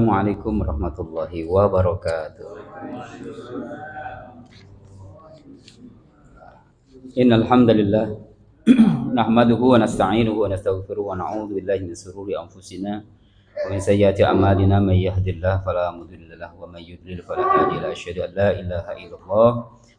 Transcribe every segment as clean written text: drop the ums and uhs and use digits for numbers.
Assalamualaikum warahmatullahi wabarakatuh. Innal hamdalillah nahmaduhu wa nasta'inuhu wa nastaghfiruhu wa na'udzu billahi min shururi anfusina wa min sayyiati a'malina may yahdihillahu fala mudilla lahu wa may yudlil fala hadiya lahu. Asyhadu an la ilaha illallah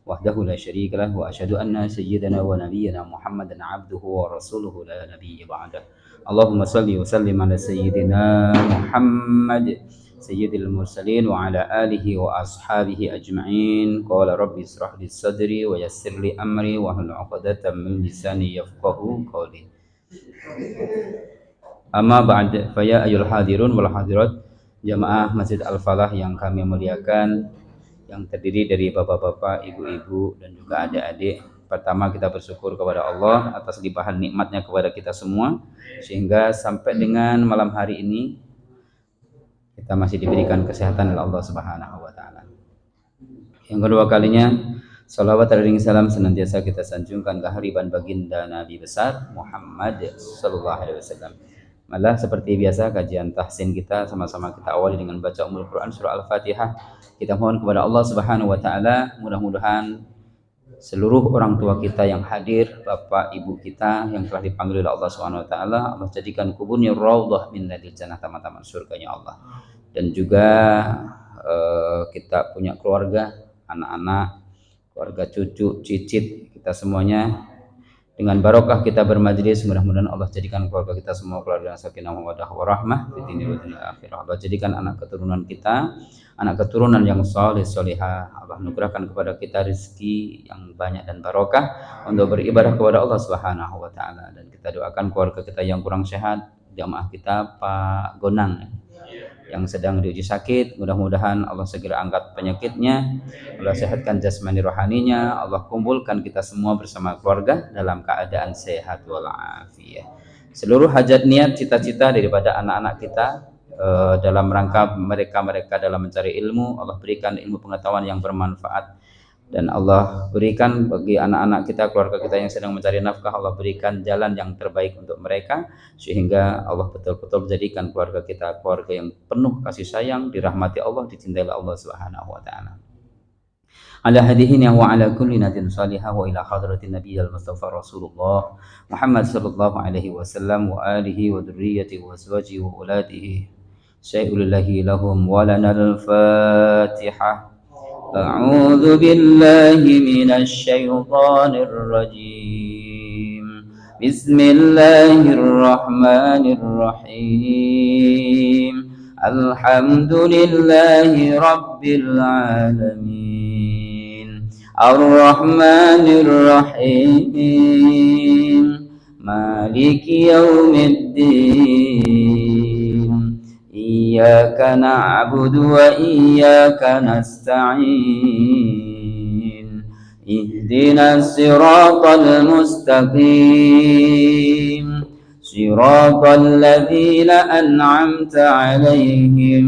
wahdahu la syarika lahu wa asyhadu anna sayyidana wa nabiyyana Muhammadan 'abduhu wa rasuluhu la nabiyya ba'da. Allahumma shalli wa sallim ala sayyidina Muhammad sayyidil mursalin wa ala alihi wa ashabihi ajma'in. Qala rabbi israh li sadri wa yassir li amri wa hlul 'uqdatam min lisani yafqahu qawli. Amma ba'd, fa ya ayyuhal hadirun wal hadirat jamaah Masjid Al-Falah yang kami muliakan, yang terdiri dari bapak-bapak, ibu-ibu dan juga adik-adik. Pertama, kita bersyukur kepada Allah atas limpahan nikmatnya kepada kita semua, sehingga sampai dengan malam hari ini kita masih diberikan kesehatan oleh Allah Subhanahu wa taala. Yang kedua kalinya, salawat dan salam senantiasa kita sanjungkan ke hariban baginda Nabi besar Muhammad sallallahu alaihi wasallam. Malah seperti biasa, kajian tahsin kita sama-sama kita awali dengan baca Ummul Quran surah Al-Fatihah. Kita mohon kepada Allah Subhanahu wa taala, mudah-mudahan seluruh orang tua kita yang hadir, bapak ibu kita yang telah dipanggil oleh Allah Subhanahu wa taala, Allah jadikan kuburnya raudhah min riyadil jannah, taman-taman surganya Allah. Dan juga kita punya keluarga, anak-anak, keluarga cucu, cicit, kita semuanya dengan barokah kita bermajlis, mudah-mudahan Allah jadikan keluarga kita semua keluarga sakinah mawaddah warahmah di dunia wa dunia akhirah. Allah jadikan anak keturunan kita anak keturunan yang saleh salihah. Allah anugerahkan kepada kita rezeki yang banyak dan barokah untuk beribadah kepada Allah Subhanahu wa taala. Dan kita doakan keluarga kita yang kurang sehat, jamaah kita Pak Gonang yang sedang diuji sakit, mudah-mudahan Allah segera angkat penyakitnya, Allah sehatkan jasmani rohaninya, Allah kumpulkan kita semua bersama keluarga dalam keadaan sehat walafiat. Seluruh hajat niat cita-cita daripada anak-anak kita dalam rangka mereka dalam mencari ilmu, Allah berikan ilmu pengetahuan yang bermanfaat. Dan Allah berikan bagi anak-anak kita, keluarga kita yang sedang mencari nafkah, Allah berikan jalan yang terbaik untuk mereka, sehingga Allah betul-betul menjadikan keluarga kita keluarga yang penuh kasih sayang, dirahmati Allah, dicintai Allah Subhanahu wa taala. Ala hadihin wa ala kulli natin salihah wa ila hadratin nabiyil mustafa Rasulullah Muhammad sallallahu alaihi wasallam wa alihi wa dzurriyyatihi wa azwajihi wa auladihi syai'ulillahi lahum wa lanal Fatihah. أعوذ بالله من الشيطان الرجيم بسم الله الرحمن الرحيم الحمد لله رب العالمين الرحمن الرحيم مالك يوم الدين إياك نعبد وإياك نستعين اهدنا الصراط المستقيم صراط الذين أنعمت عليهم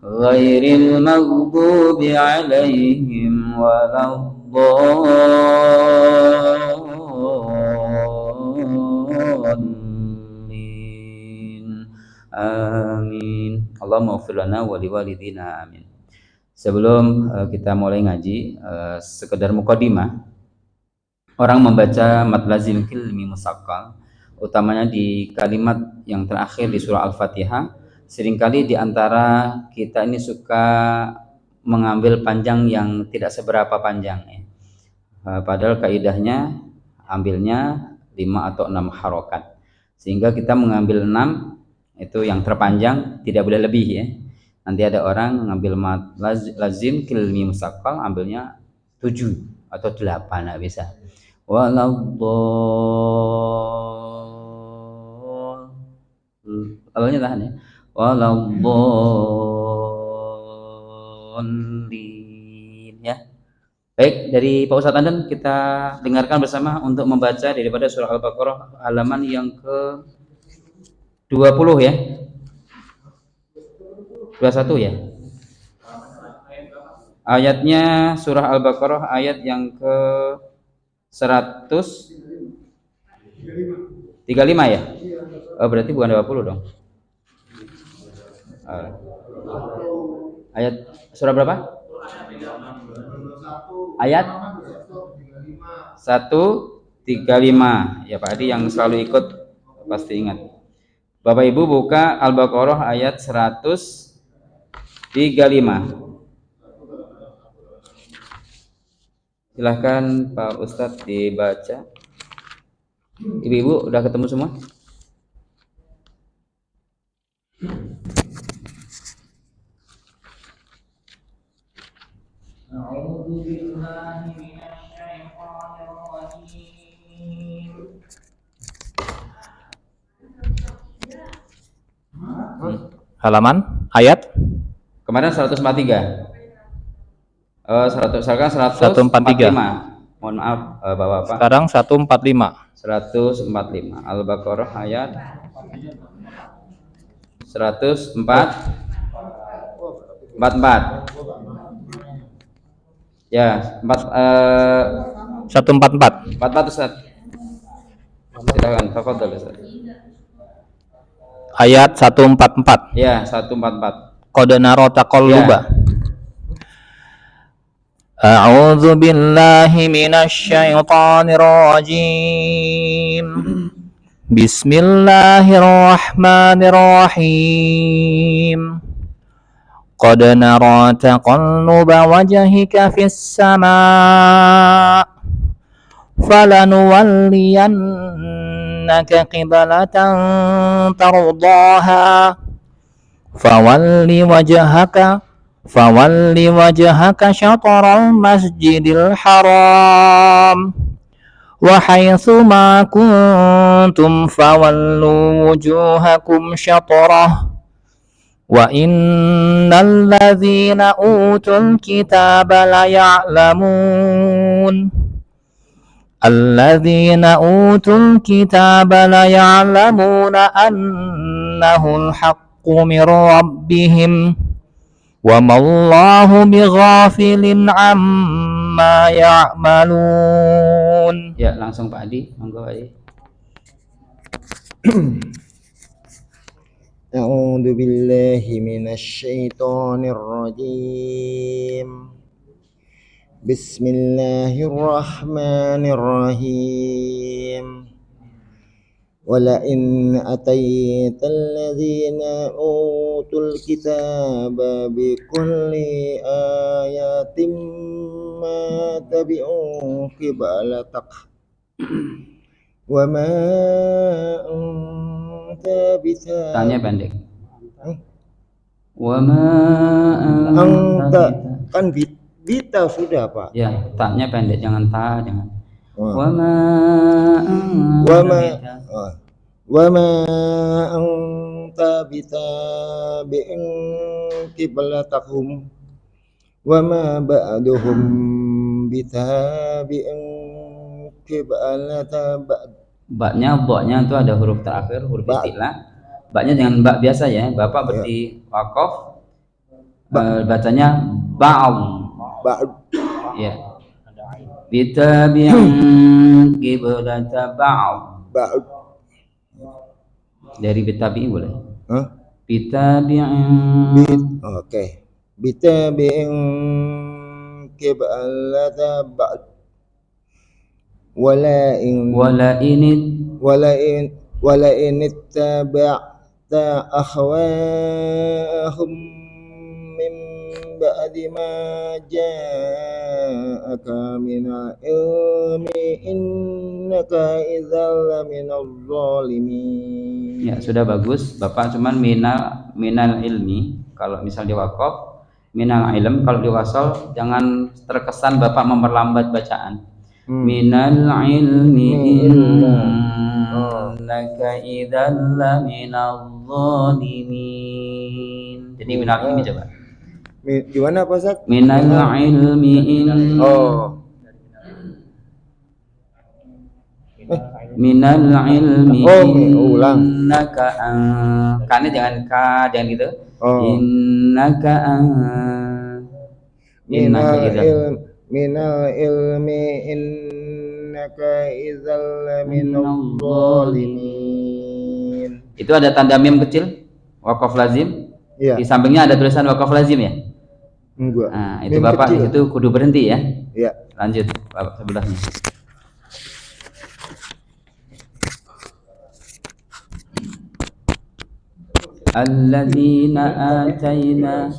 غير المغضوب عليهم ولا الضالين Amin. Allahumma ighfir lana wa liwalidina amin. Sebelum kita mulai ngaji, sekedar mukadimah. Orang membaca mad lazim kilmi musaqqal, utamanya di kalimat yang terakhir di surah Al-Fatihah, seringkali di antara kita ini suka mengambil panjang yang tidak seberapa panjang ya. Padahal kaidahnya ambilnya 5 atau 6 harokat. Sehingga kita mengambil 6 itu yang terpanjang, tidak boleh lebih ya. Nanti ada orang ngambil mad lazim kilmi musaqqal ambilnya 7 atau 8 nggak bisa. Awalnya tahan ya. Waladdallin ya. Baik, dari Pak Ustadz Andan kita dengarkan bersama untuk membaca daripada surah Al-Baqarah halaman yang ke 20 ya. 21 ya. Ayatnya surah Al-Baqarah ayat yang ke 135 ya. Oh, berarti bukan 20 dong. Eh, ayat surah berapa? Ayat 135. Ya Pak Adi yang selalu ikut pasti ingat. Bapak Ibu buka Al-Baqarah ayat 135. Silahkan Pak Ustadz dibaca. Ibu-ibu udah ketemu semua? Halaman ayat Kemarin 143. Sekarang 143. 145. Mohon maaf Bapak-bapak. Sekarang 145. 145. Al-Baqarah ayat 144. Ya, 144. 44 Ustaz. Silakan, tafadhol Ustaz. Ayat 144. Ya, 144. Qad nara taqalluba. A'udzu billahi minasy syaithanir rajim. Bismillahirrahmanirrahim. Qad nara taqalluba wajhika fis sama' falanuwalliyannaka qiblatan tardaha fawalli wajhaka syatral masjidil haram wa haitsu ma kuntum fawallu wujuhakum syatrah wa innal ladzina utul kitaba la ya'lamun alladzina utul kitaba la ya'lamuna annahul haqqu mir rabbihim wa mallahu bighafilin amma ya'malun. Ya, langsung Pak Adi, monggo Pak Adi. A'udzu billahi minasy syaithanir rajim. Bismillahirrahmanirrahim. Wala in ataital ladzina utul kitaba bikulli ayatin ma tabi'u qiblatak wa ma anta bisa Tanya pendek. Wa ma anta kan bita sudah Pak. Ya, tanya pendek, jangan ta, jangan. Wa ma wa ma anta bitabi'in qiblatakum wa ma ba'duhum bitabi'in qiblata Baknya itu ada huruf terakhir, huruf istilah. Baknya jangan bak biasa ya. Bapak berarti wakaf. Bacanya ba'd. Ya. Bitabi'in qiblata ba'd. Dari bitabi'in boleh? Bitabi'in. Oke. Bitabi'in qiblata ba'd. Wala in ittaba'ta ahwa'ahum min ba'di ma ja'aka minal ilmi innaka idzal laminadh dhalimin. Ya, sudah bagus. Bapak cuman minal ilmi. Kalau misal di wakaf minal ilm, kalau di wasal jangan terkesan Bapak memperlambat bacaan. Minal ilmi innaka idzal laminadh dhalimin. Jadi minal ilmi coba. Gimana Pak Ustaz? Minal ilmi minal ilmi innaka kan jangan ka, jangan gitu. Innaka minal ilmi innaka idzal minadh dhalimin. Itu ada tanda mim kecil, wakaf lazim. Iya. Di sampingnya ada tulisan wakaf lazim ya? Enggak. Nah, itu Mim Bapak di kecil. situ kudu berhenti ya. Iya. Lanjut Bapak sebelahnya. Alladzina ataina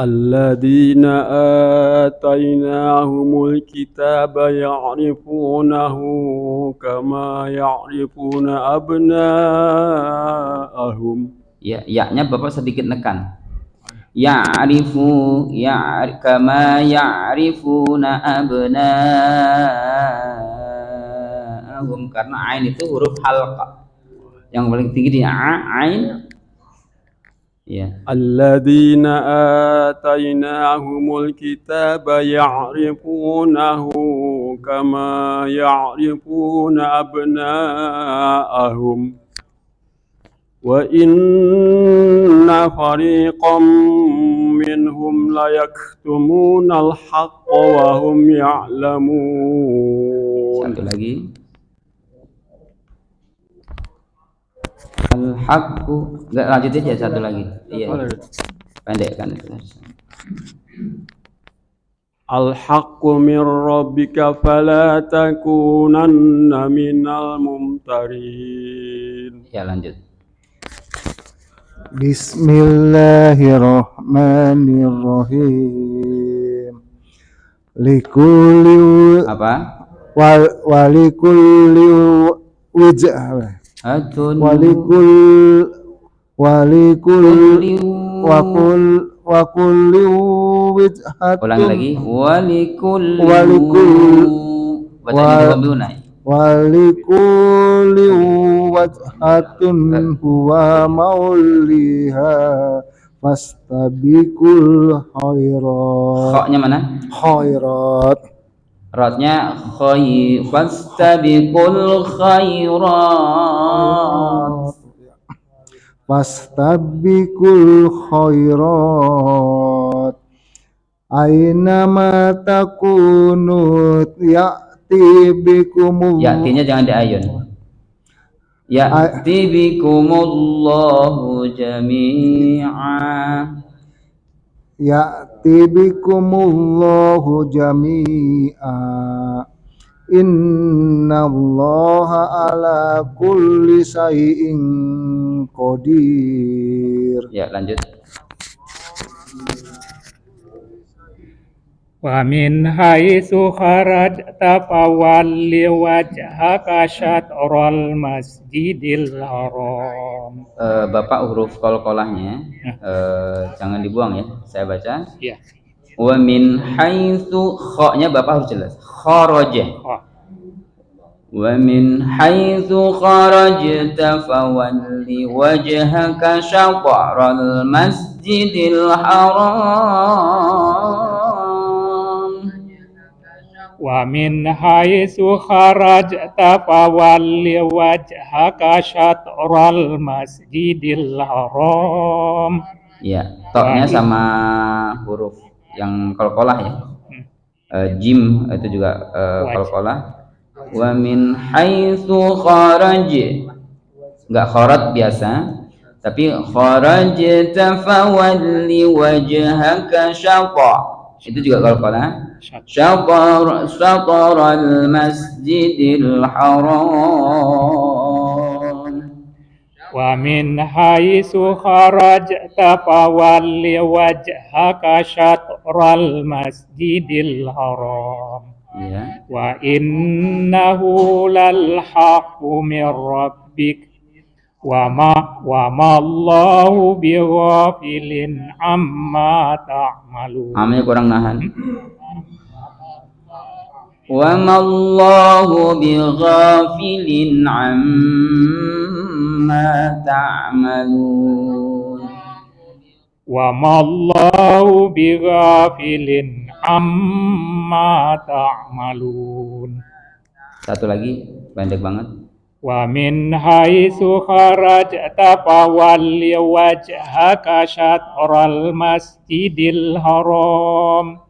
الذين آتيناهم الكتاب يعرفونه كما يعرفون أبناءهم. Ya, ya-nya Bapak sedikit nekan. Ya'rifu kama ya'rifuna abna'ahum, karena ain itu huruf halqa. Yang paling tinggi di ain. Ya. الذين آتيناهم الكتاب يعرفونه كما يعرفون أبناءهم وإن فريقا منهم ليكتمون الحق وهم يعلمون. Satu lagi. Al-haqqu, enggak lanjut aja satu lagi. Iya. Pendek kan itu. Al-haqqu min rabbika fala takunanna minal mumtarin. Ya, lanjut. Bismillahirrahmanirrahim. Likulli Apa? walikulli wijah. Atun Walikul wakulli wijhatun. ulang lagi. Walikul Walikulli wajhatun huwa mauliha fastabiqul khairat. Khoknya mana? Khairat. Rotnya fastabiqul khairat. Fastabiqul khairat. Aina ma takunut ya'ti bikumul. Ya-tinya jangan diayun. Ya'ti bikumullahu jami'a. Ya'ti bikumullahu jami'a. Innallaha ala kulli syai'in qadir. Ya, lanjut. Wa min haitsu kharajta fawalli wajhaka syatral masjidil haram. Bapak huruf qalqalahnya jangan dibuang ya. Saya baca. Iya. Wa min haitsu, kha-nya Bapak harus jelas. Kharaja. Wa min haitsu kharajta fawalli wajhaka syatral masjidil haram. Wa min haitsu kharajta fawalli wajhaka syatral masjidil haram. Ya, toknya sama huruf yang qalqalah ya. Jim itu juga qalqalah. Wa min haitsu kharaj, enggak kharat biasa, tapi kharajta fawalli wajhaka syatra, itu juga qalqalah. Syatral masjidil haram. Wa min haitsu kharajta fawalli wajhaka syatral masjidil haram. Ya. Wa innahu lal haqqu min rabbik wa ma Allahu bighafilin amma ta'malun. Amnya kurang nahan. Wa ma Allahu bighafilin amma ta'malun. Wa ma Allahu bighafilin amma ta'malun. Satu lagi, pendek banget. Wa min haitsu kharajta fawalli wajhaka syatral masjidil haram.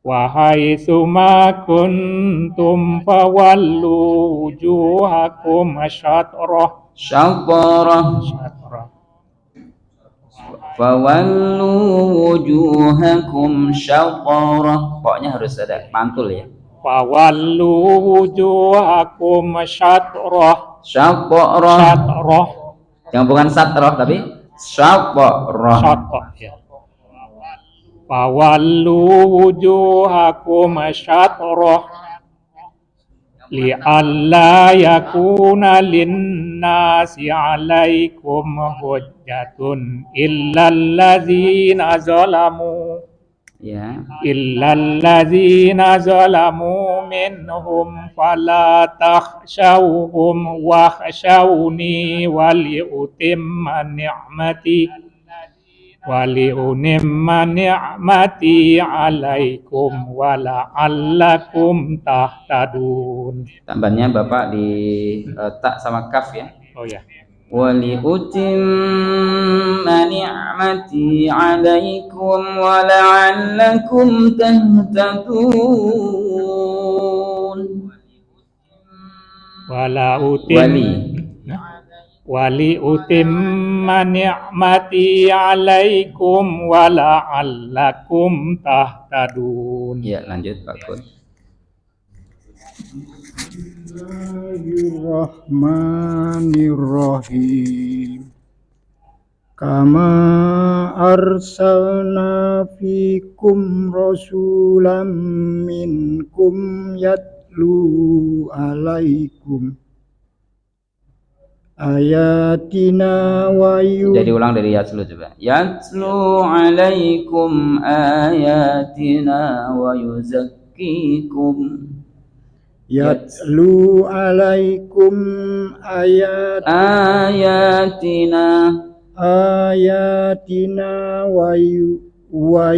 Wa haitsu ma kuntum fawallu wujuhakum syatrah. syatrah. syatrah. Fawallu wujuhakum syatrah. Pokoknya harus ada mantul ya. Fawallu wujuhakum syatrah. Syatrah. Syatrah. Yang bukan satrah tapi syatrah. Syatrah ya. Fawallu wujuhakum syatrah li'alla yakuna linnasi 'alaikum hujjatun illalladzina zalamu Ya. illalladzina zalamu minhum fala takhshawhum wakhshawni waliutimma ni'mati 'alaikum wala'allakum tahtadun. Tambahnya Bapak di tak sama kaf ya. Oh ya. Waliutimma ni'mati 'alaikum wala'allakum tahtadun. Wali utimma ni'mati 'alaikum wa la'allakum tahtadun. Ya, lanjut Pak Kun. Bismillahirrahmanirrahim. Kama arsalna fikum rasulam minkum yatlu alaikum ayatina wa Jadi ulang dari yatlu coba. Yatlu alaikum ayatina wa yuzakkikum. Yatlu alaikum ayatina wa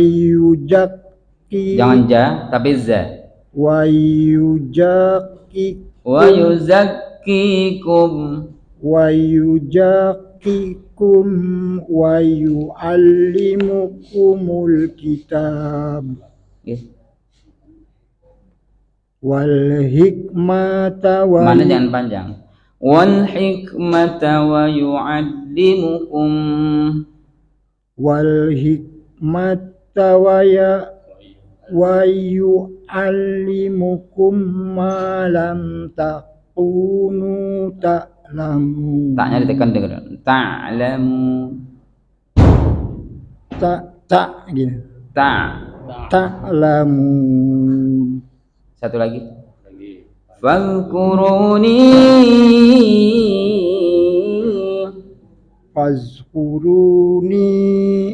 yuzakki. Jangan ja tapi za. Wa yuzakkikum wa yuzakkikum wa yu'allimukumul kitab wal hikmata wa mana jangan panjang. Wal hikmata wa yu'allimukum wal hikmata wa yu'allimukum ma lam takunu ta'lamu. Taknya ditekan dengan ta'lamu. Tak gini. Ta'lamu. Satu lagi. Fazkuruni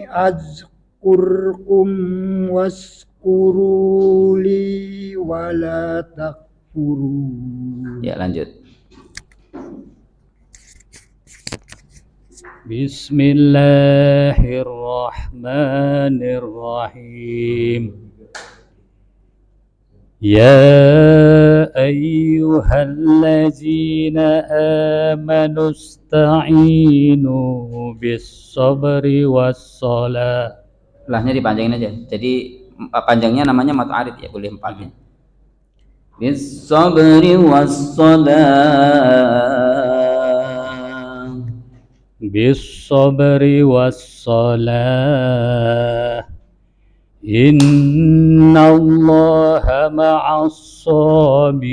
azkurkum waskuruli wala takfurun. Ya, lanjut. Bismillahirrahmanirrahim. Ya ayyuhallazina amanu ista'inu bis-sabri was-salah. Lahnya dipanjangin aja. Jadi panjangnya namanya matu arid ya, boleh 4-nya. Bis-sabri was-salah. Bis-sabri was-salah. Innallaha ma'as sabirin.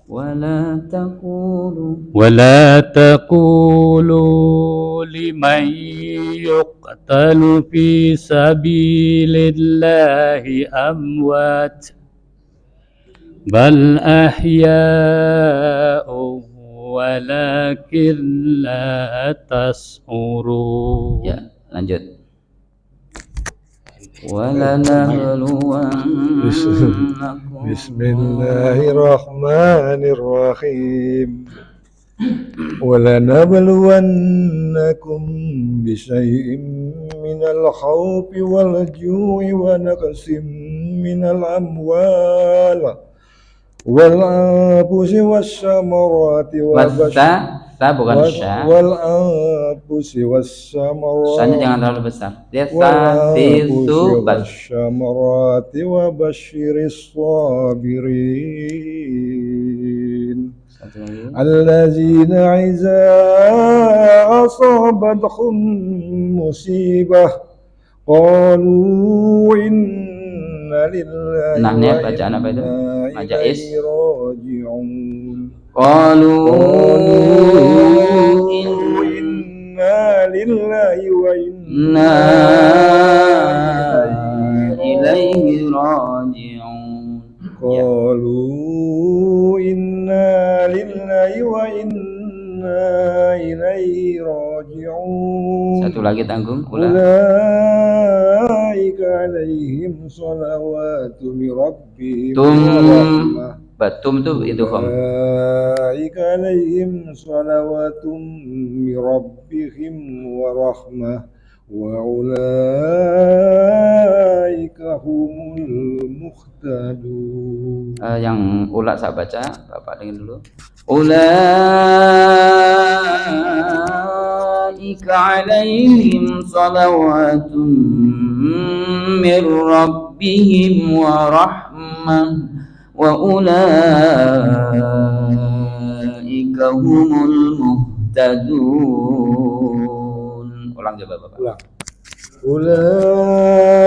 Wala taqulu liman yuqtalu fi sabilillahi amwat bal ahya'u walakin la tash'urun. Ya, lanjut. Bismillahirrahmanirrahim. Walanabluwannakum bisyai'in minal khawfi wal ju'i wa naqsim minal amwal wal anfusi wassamarati sa bukan sya. Wal anfusi wassamarati. Sanya jangan terlalu besar. Dia sa situ wassamarati wa basyiris sabirin. Satu الذين إذا أصابتهم مصيبة قالوا إنا لله Nah, ini bacaan apa itu? وإنا Majais. إليه راجعون Qalu إنا لله وإنا ilaihi raji'un. قالوا إنا لله وإنا إليه راجعون Satu lagi tanggung. Ulang. أولئك عليهم صلوات من ربهم Tum. ورحمة Batum tuh itu hom. أولئك عليهم صلوات من ربهم ورحمة وأولئك هم المهتدون. Yang ulat saya baca, Bapak dengar dulu. Ulaika alaihim salawatun min rabbihim wa rahmah wa ulaika humul muhtadun. Ulang coba Bapak. Ulang. Ulaika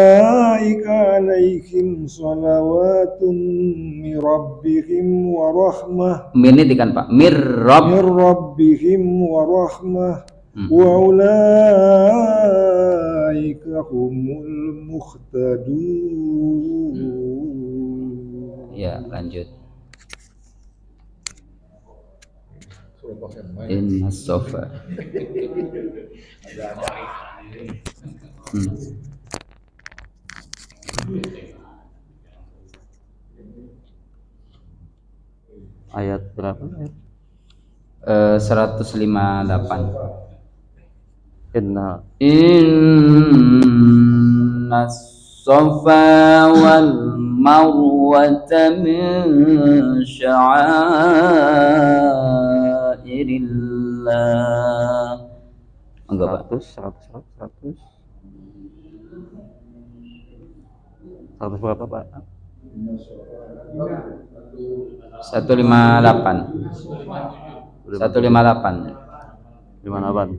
alaihim salawatun min rabbihim wa rahmah. Min ini kan Pak. Min rabbihim wa rahmah wa ulaika humul muhtadun. Ya, lanjut. Inna sofa. Ayat berapa? 158. Inna Safa wal marwata min sya'airillah. Enggak Pak. 100 berapa Pak? 158. 158. Di mana Pak?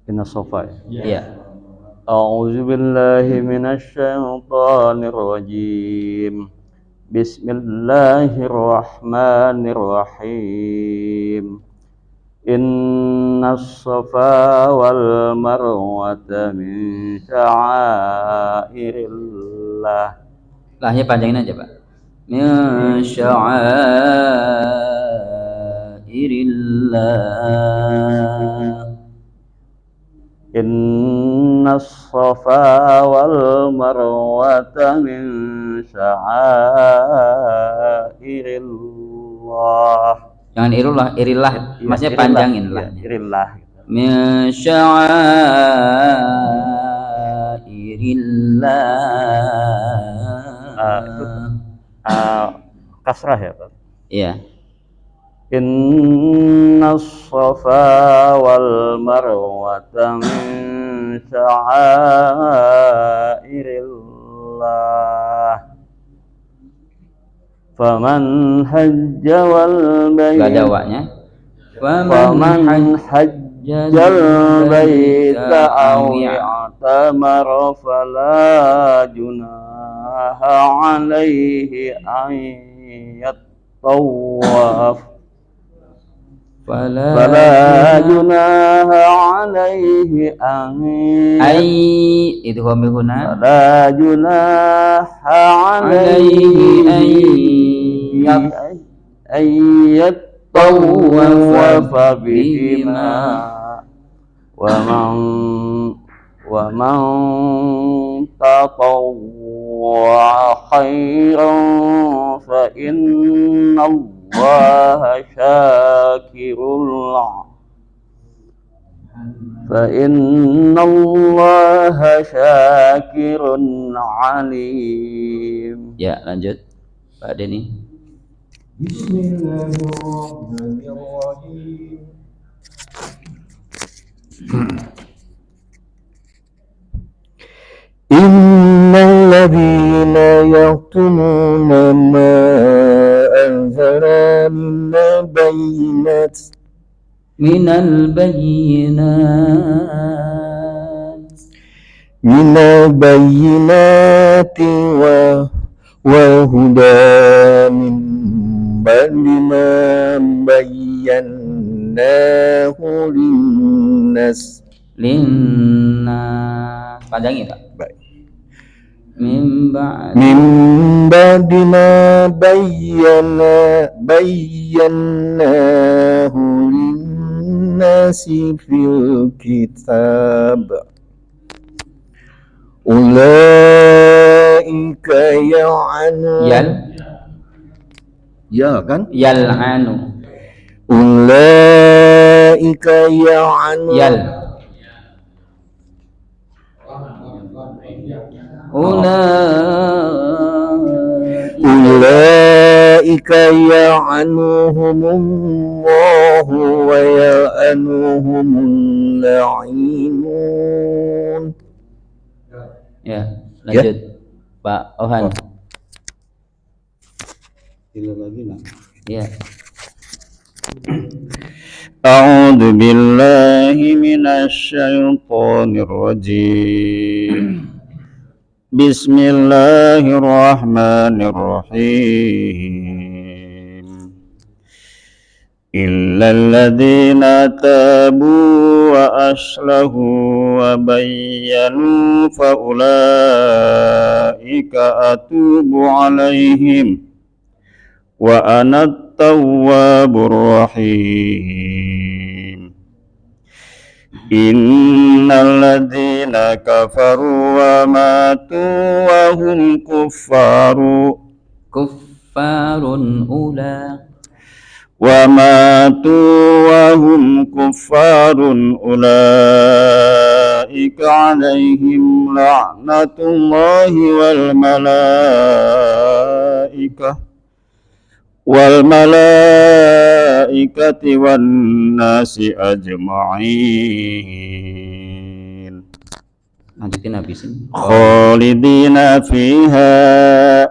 Inna sofa. Iya. A'udzu billahi minasy syaithanir rajim. Bismillahirrahmanirrahim. Innas safa wal marwata min sya'airillah. Lahnya panjangin aja Pak. Min sya'airillah. Innas safa wal marwata min sya'airillah. Jangan irillah, maksudnya panjangin lah. Irillah. Min sya'airillah. Kasrah ya Pak? Iya. Innas safa wal marwata min sya'airillah. Faman hajja wal bait. Gak ada waknya. Faman hajjal baita aw i'tamara fala junaha alaihi an yattawaf. Fala junaha alaihi an itu hamil huna. Fala junaha alaihi an yattawafa bihima wa man tatawwa khairan fa inna Allaha syakirun alim. Ya, lanjut Pak Denny. Bismillahirrahmanirrahim. Innal ladzina yaktumuna ma anzalna جاءنا من البينات من البينات من البينات والهدى من بعد ما بيناه للناس. linnas panjangin Pak. Baik. Min ba'd Min ba'di ma bayyanahu linnasi fil kitab. Ulaika ya kan? yal'anu Ulaika yal Ulaika ya'anuhumullahu wa ya'anuhumul la'inun. ya lanjut Pak Ohan. Ya. A'udzu billahi minasy syaithanir rajim. Bismillahirrahmanirrahim. Illal ladzina tabu wa aslahu wa bayyanu fa ulaika atubu alaihim wa ana at-tawwabur rahim. Innal ladzina kafaru wa matu wa hum Kuffarun ula wa matu wa hum kuffarun ulaika alaihim la'natullahi wal malaikati wan nasi ajma'in. lanjutin habisin. Khalidina fiha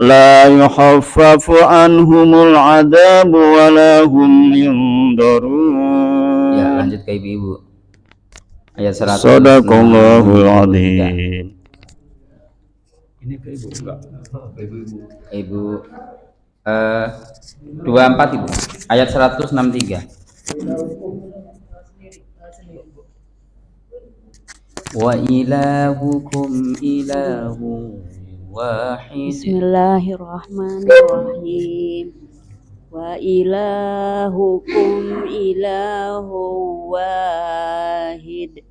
la yukhaffafu anhumul adabu wa la hum yundarun. Ya lanjut ke ibu-ibu ayat 100. Sadaqallahul adzim. Ini ke ibu enggak? Ibu 24 ibu ayat 163. Wa ilahukum ilahu wahid. Bismillahirrahmanirrahim. Wa ilahukum ilahu wahid.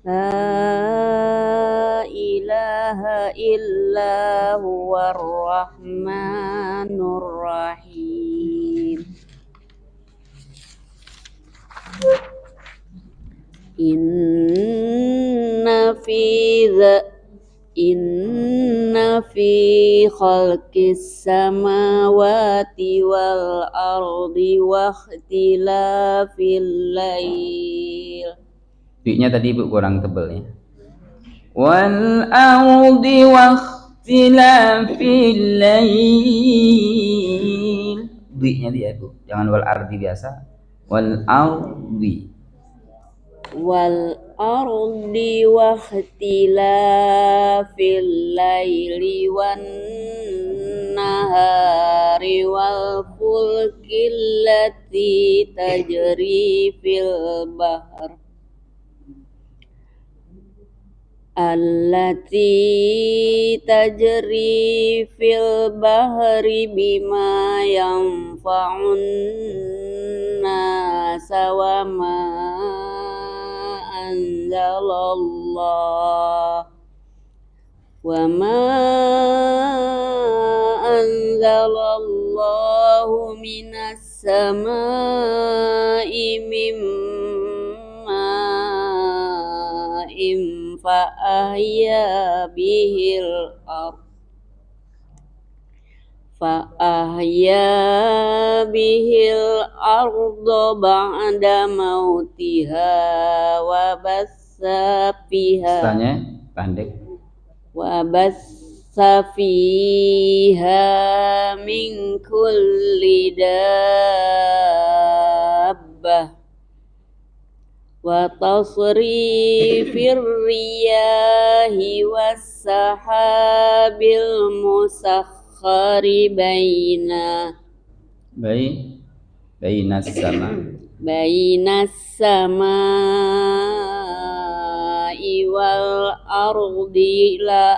La ilaha illa huwar rahmanur rahim. Inna fi khalqis samawati wal ardi wa ikhtilafil lail. Bi-nya tadi ibu kurang tebel ya. Wal ardi wa ikhtilafil lail. Bi-nya dia ibu, jangan wal ardi biasa. Wal ardi. Wal ardi wa ikhtilafil laili wan nahari wal fulkil lati tajri fil bahr allati tajri fil bahri bima yanfa'un nasa wa ma anzalallahu minas samai mim ma'in fa ahya bihil arda ba'da mautiha wa bassa fiha Istilahnya pendek. wa bassa fiha min kulli dabbah wa tasrifir riyahi was sahabil musakhkhari bainas sama bainas samai wal ardi la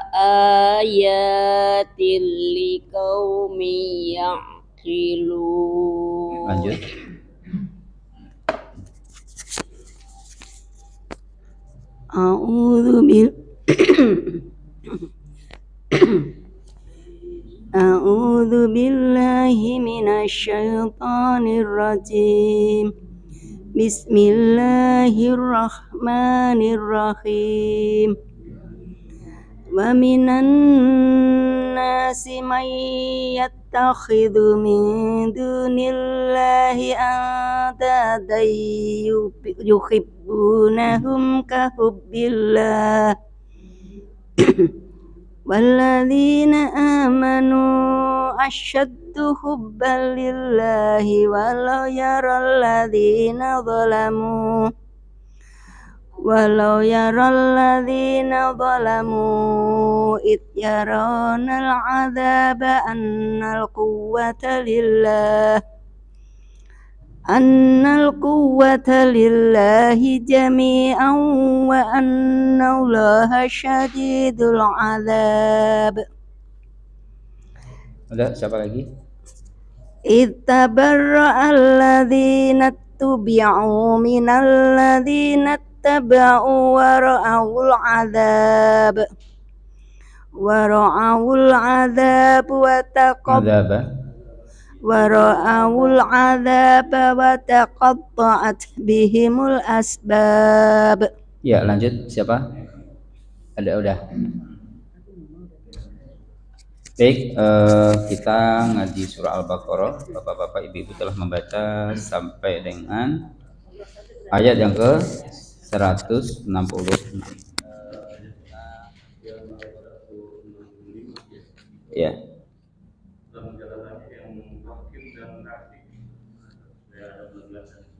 ayatil liqaumin ya'qilun. Lanjut. A'udzu billahi minasy syaithanir rajim. Bismillahirrahmanirrahim. Wa minan nasi may yattakhidhu min dunillahi andadan yuhibbunahum ka hubbillah. Walladzina amanu asyaddu hubban lillahi walau yaral ladzina zalamu id yarawna al'adzaba annal quwwata lillahi jami'an wa anna Allaha syadidul 'adzab. Udah, siapa lagi? Ittabarra alladzina tubi'u minal ladzina taba'u wa ra'awul 'adzab wa taqatta'at bihimul asbab. Ya, lanjut. Siapa? Ada udah. Baik, kita ngaji surah Al-Baqarah. Bapak-bapak, ibu-ibu telah membaca sampai dengan ayat yang ke 166. Ya.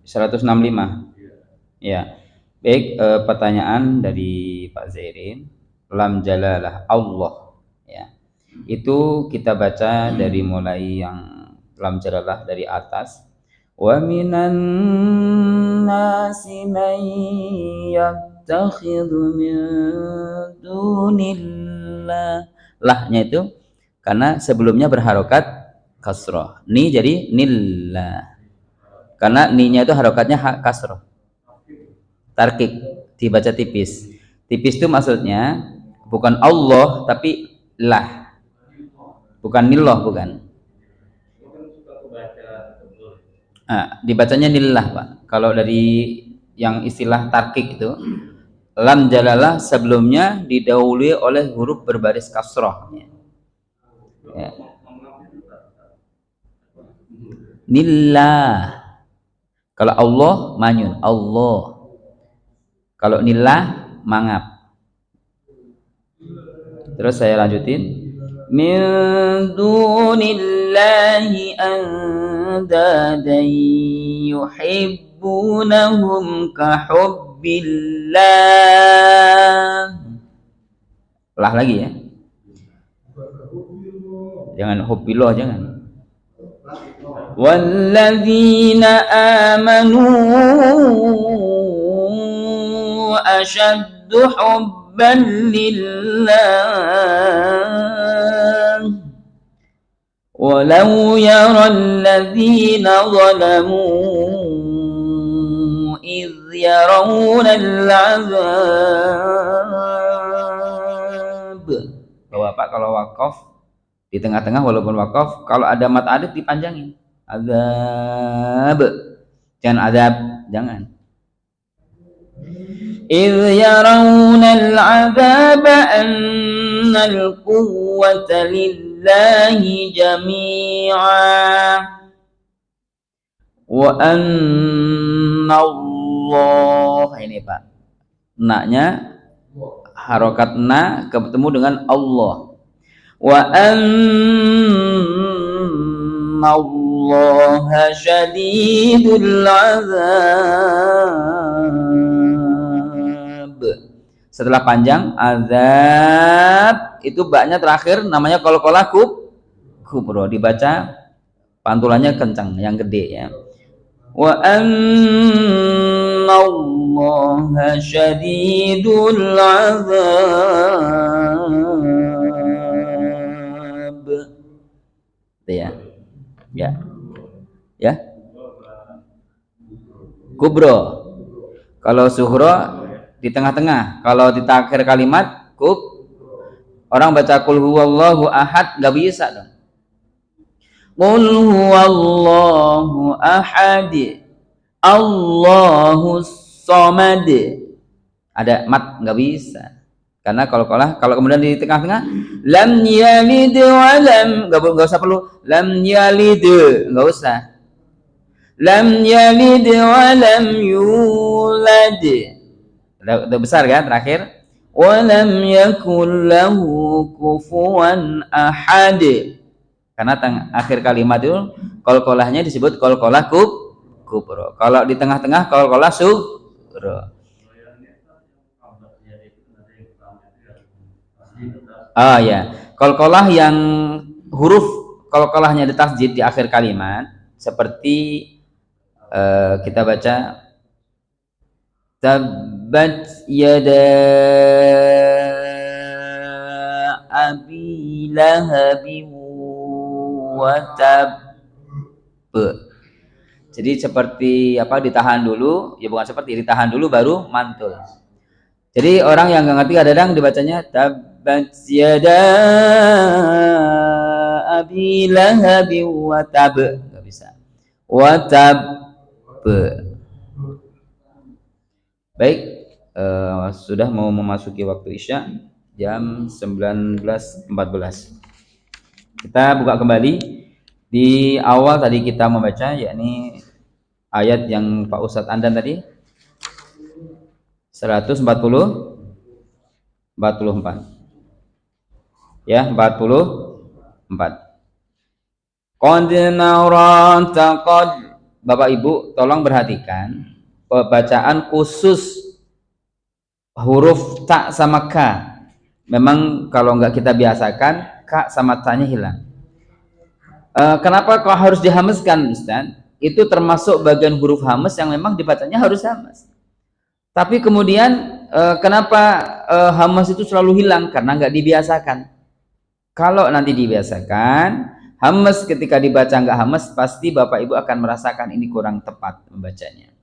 165. Ya. Baik, pertanyaan dari Pak Zairin. Lam jalalah Allah, ya. Itu kita baca dari mulai yang lam jalalah dari atas. Wa minan nasi man yattakhidhu min dunillah. Lahnya itu karena sebelumnya berharokat kasroh. Ni jadi nillah. Karena ni-nya itu harokatnya kasroh. Tarkik, dibaca tipis. Tipis itu maksudnya bukan Allah tapi lah. Bukan nillah, bukan. Dibacanya nillah, Pak. Kalau dari yang istilah tarkik itu, lam jalalah sebelumnya didahului oleh huruf berbaris kasroh. Ya. Nillah. Kalau Allah manyun, Allah. Kalau nillah mangap. Terus saya lanjutin. Min dunillahi andadan yuhibbunahum ka hubbillah. Lah lagi ya. Jangan hubbillah, jangan. Walladzina amanu asyaddu hubban lillah walau yaral ladzina zalamu idh yarawna al'adzab. Bapak kalau wakaf di tengah-tengah walaupun wakaf, kalau ada mat alif dipanjangin. Azab. Jangan azab, jangan. إذ يرون العذاب أن القوة لله جميعا وأن الله. Ini Pak, naknya harokat na ketemu dengan Allah. wa anna Allaha syadidul azab. Setelah panjang azab itu baknya terakhir namanya qalqalah kubro, dibaca pantulannya kencang yang gede ya. Wa anna Allaha syadidul azab. Itu ya. Ya. Kubro. Kalau suhro di tengah-tengah. Kalau di akhir kalimat orang baca qul huwallahu ahad nggak bisa dong. Qul huwallahu ahad Allahus samad. Ada mat nggak bisa. Karena kalau kemudian di tengah-tengah lam yalid wa lam nggak usah perlu lam yalid, nggak usah. Lam yalid wa lam yulad. Udah besar kan terakhir. Wa lam yakul lahu kufuwan ahad. Karena akhir kalimat itu qalqalahnya disebut qalqalah kubro. Kalau di tengah-tengah qalqalah sughra. Oh ya, qalqalah yang huruf qalqalahnya di tasjid di akhir kalimat seperti kita baca tabbat yada abi lahabin wa tab. Jadi seperti apa, ditahan dulu, ya bukan seperti ditahan dulu baru mantul. Jadi orang yang nggak ngerti kadang-kadang dibacanya tabbat yada abi lahabin wa tab, nggak bisa. Wa tab. Baik, sudah mau memasuki waktu Isya jam 19.14. Kita buka kembali. Di awal tadi kita membaca yakni ayat yang Pak Ustadz Andan tadi 144 ya, 44. Qad nara taqad. Bapak Ibu tolong perhatikan pembacaan khusus huruf ta sama ka. Memang kalau nggak kita biasakan ka sama ta-nya hilang. Kenapa kok harus dihameskan, Ustaz? Itu termasuk bagian huruf hames yang memang dibacanya harus hames. Tapi kemudian kenapa hames itu selalu hilang? Karena nggak dibiasakan. Kalau nanti dibiasakan, hames ketika dibaca nggak hames, pasti Bapak Ibu akan merasakan ini kurang tepat membacanya.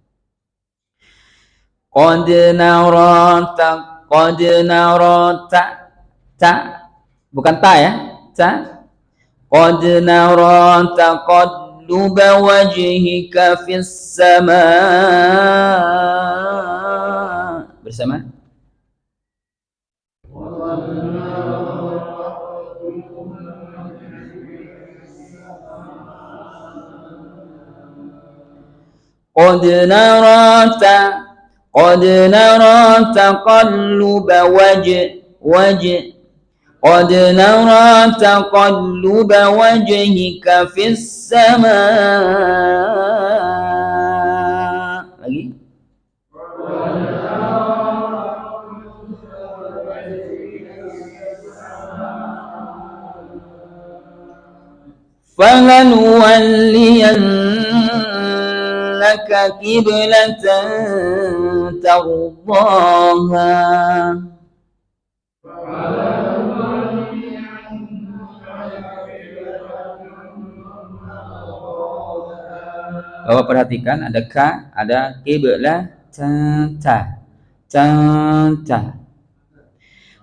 Qad narata, ta, bukan ta ya, ta. Qad nara taqalluba wajhika fis sama. Bersama. Qad nara taqalluba wajh. Qad nara taqalluba wajhika fis sama. Lagi. Falanuwalliyannaka qiblatan tardaha. Bapak perhatikan ada ka, ada qiblatan, ta.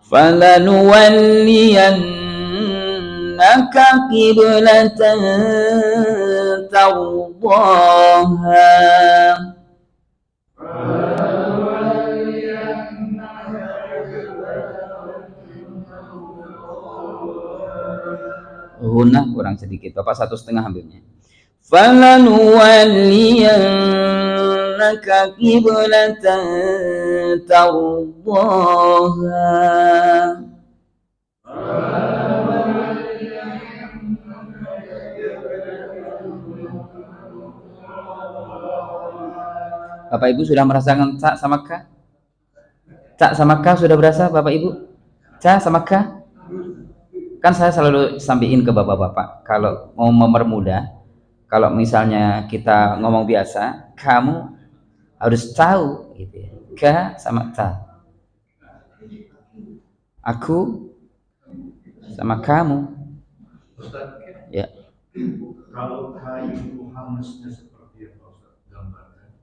Falanuwalliyannaka qiblatan tardaha. Huna kurang sedikit, Bapak 1,5 ambilnya. Falanuwalliyannaka qiblatan tardaha. Bapak Ibu sudah merasakan ca sama ka? Ca sama ka sudah berasa Bapak Ibu? Ca sama ka? Kan saya selalu sampaikan ke bapak-bapak, kalau mau mempermudah, kalau misalnya kita ngomong biasa, kamu harus tahu gitu ya. Ka sama ta. Aku sama kamu. Ya. Kalau K itu hamasnya seperti yang Pak Ustaz gambarkan,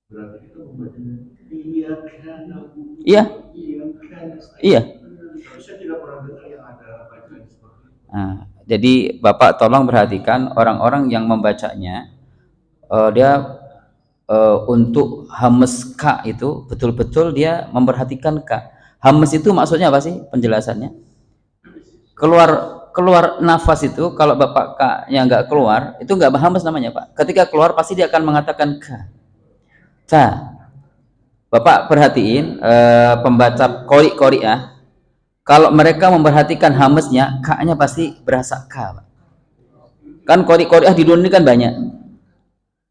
berarti kita membacanya iya karena Iya. Iya. Saya tidak pernah dengar yang ada bacaan seperti itu. Nah, jadi Bapak tolong perhatikan orang-orang yang membacanya, dia untuk hamas ka itu betul-betul dia memperhatikan ka. Hamas itu maksudnya apa sih penjelasannya? Keluar nafas itu, kalau Bapak ka-nya nggak keluar, itu nggak hamas namanya Pak. Ketika keluar pasti dia akan mengatakan ka. Ca. Bapak perhatiin pembaca qori-qori'ah, kalau mereka memperhatikan hamasnya, ka-nya pasti berasa ka. Kan qori-qori'ah di dunia ini kan banyak.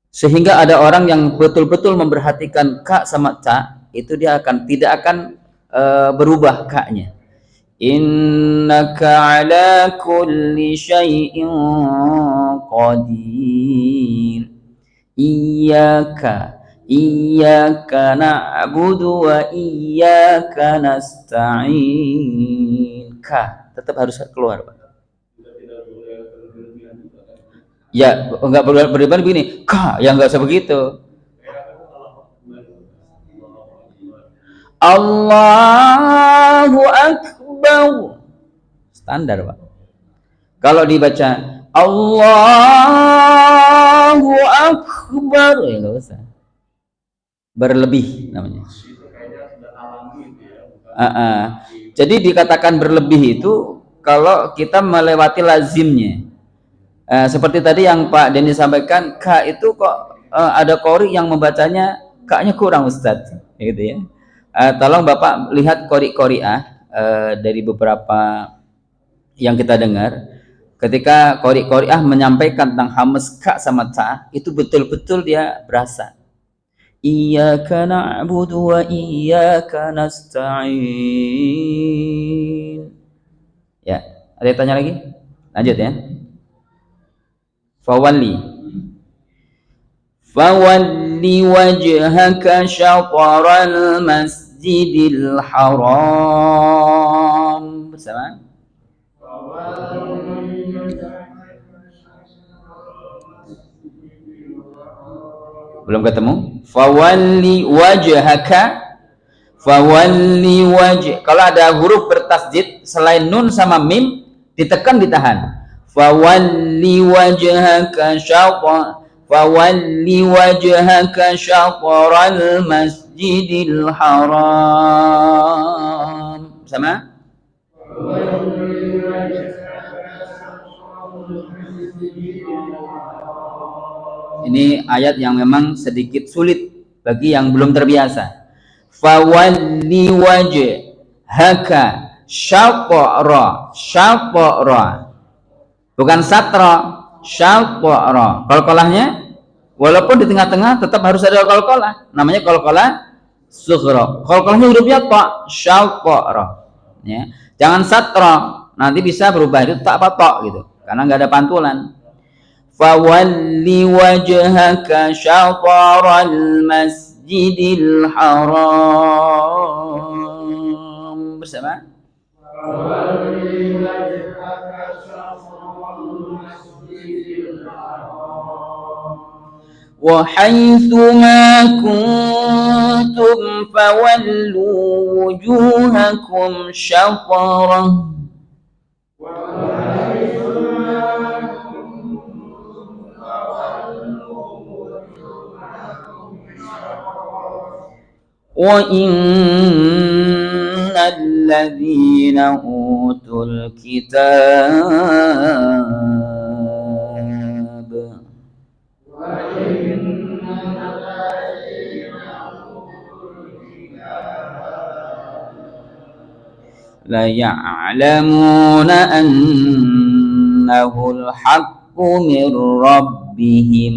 Sehingga ada orang yang betul-betul memperhatikan ka sama ca, itu dia tidak akan berubah ka-nya. Innaka ala kulli syai'in qadir. Iyyaka na'budu wa iyyaka nasta'in. Ka tetap harus keluar, Pak. Ya, enggak berlebihan begini. Ka, ya enggak usah begitu. Allahu Akbar. Standar, Pak. Kalau dibaca Allahu Akbar, ya enggak usah. Berlebih namanya. Jadi dikatakan berlebih itu kalau kita melewati lazimnya. Seperti tadi yang Pak Denny sampaikan, ka itu kok ada qori yang membacanya ka-nya kurang Ustadz, gitu ya. Tolong Bapak lihat qori-qori'ah dari beberapa yang kita dengar, ketika qori-qori'ah menyampaikan tentang hamas ka sama ta, itu betul-betul dia berasa. Iyyaka na'budu wa iyyaka nasta'in. Ya, ada yang tanya lagi? Lanjut ya. Fawalli wajhaka syatral masjidil haram. Bersama. Belum ketemu? Fawalli wajhaka. Kalau ada huruf bertasdid selain nun sama mim, ditekan ditahan. Fawalli wajhaka syatral masjidil haram. Sama? Ini ayat yang memang sedikit sulit bagi yang belum terbiasa. Fawalli wajhaka syatra. Bukan satra, syatra. Qalqalahnya walaupun di tengah-tengah tetap harus ada qalqalah. Namanya qalqalah sughra. Qalqalahnya hurufnya ta, syatra. Ya. Jangan satra, nanti bisa berubah itu tak apa tok gitu. Karena enggak ada pantulan. Fawalli wajhaka syatral masjidil haram. Bersama? Fawalli wajhaka syatral masjidil haram. Wa haitsu ma kuntum fawallu wujuhakum syatrah. وَإِنَّ الَّذِينَ أُوتُوا الْكِتَابَ لَيَعْلَمُونَ أَنَّهُ الْحَقُّ مِنْ رَبِّهِمْ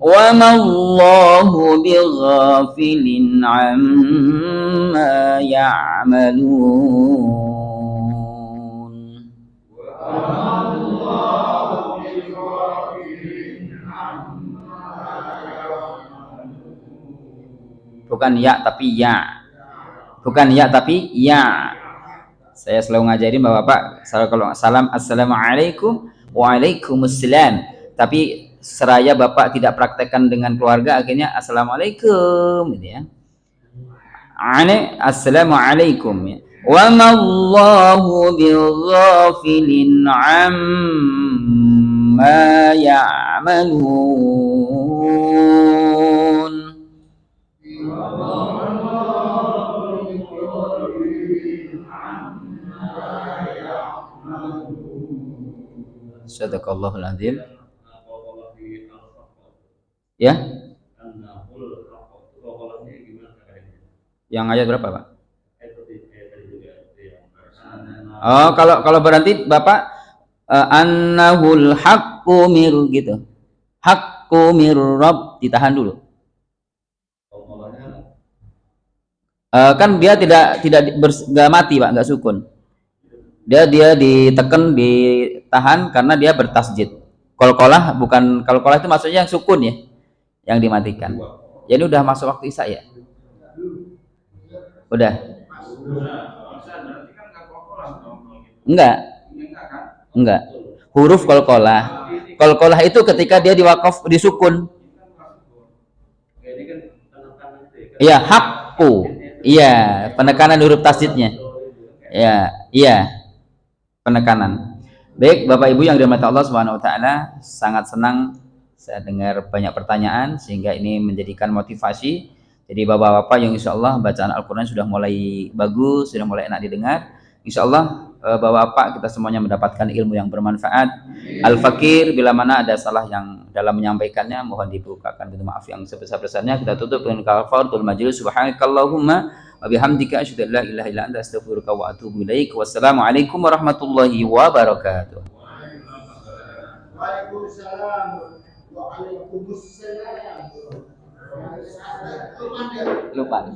wa mallahu bighafilin amma ya'malun. Bukan ya tapi ya. Bukan ya tapi ya. Saya selalu ngajarin Bapak-bapak kalau salam assalamualaikum, waalaikumsalam. Tapi seraya Bapak tidak praktekkan dengan keluarga, akhirnya assalamualaikum gitu ya. Assalamualaikum ya. Wa mallahu bighafilin amma ya'malun. Sadaqallahul azim. Ya? Yang ayat berapa, Pak? Oh, kalau berarti Bapak annahul haqqu mir gitu. Haqqu mir rabb, ditahan dulu. Kan dia tidak nggak mati, Pak, nggak sukun. Dia ditekan, ditahan karena dia bertasjid. Qalqalah bukan, qalqalah itu maksudnya yang sukun ya, yang dimatikan. Jadi udah masuk waktu isya ya? Udah? Enggak. Huruf qalqalah. Qalqalah itu ketika dia diwakaf disukun. Iya, haqqu. Iya, penekanan huruf tasjidnya. Iya. Penekanan. Baik, Bapak Ibu yang dirahmati Allah Subhanahu wa taala, sangat senang saya dengar banyak pertanyaan sehingga ini menjadikan motivasi. Jadi Bapak-bapak yang insyaallah bacaan Al-Qur'an sudah mulai bagus, sudah mulai enak didengar. Insyaallah Bapak-bapak kita semuanya mendapatkan ilmu yang bermanfaat. Al-Fakir, bila mana ada salah yang dalam menyampaikannya mohon dibukakan pintu maaf yang sebesar-besarnya. Kita tutup dengan kafaratul majlis. Subhanakallahumma wa bihamdika asyhadu an la ilaha illa anta astaghfiruka wa atubu ilaik. Wassalamualaikum warahmatullahi wabarakatuh. Waalaikumsalam. Waalaikumsalam. Lupa.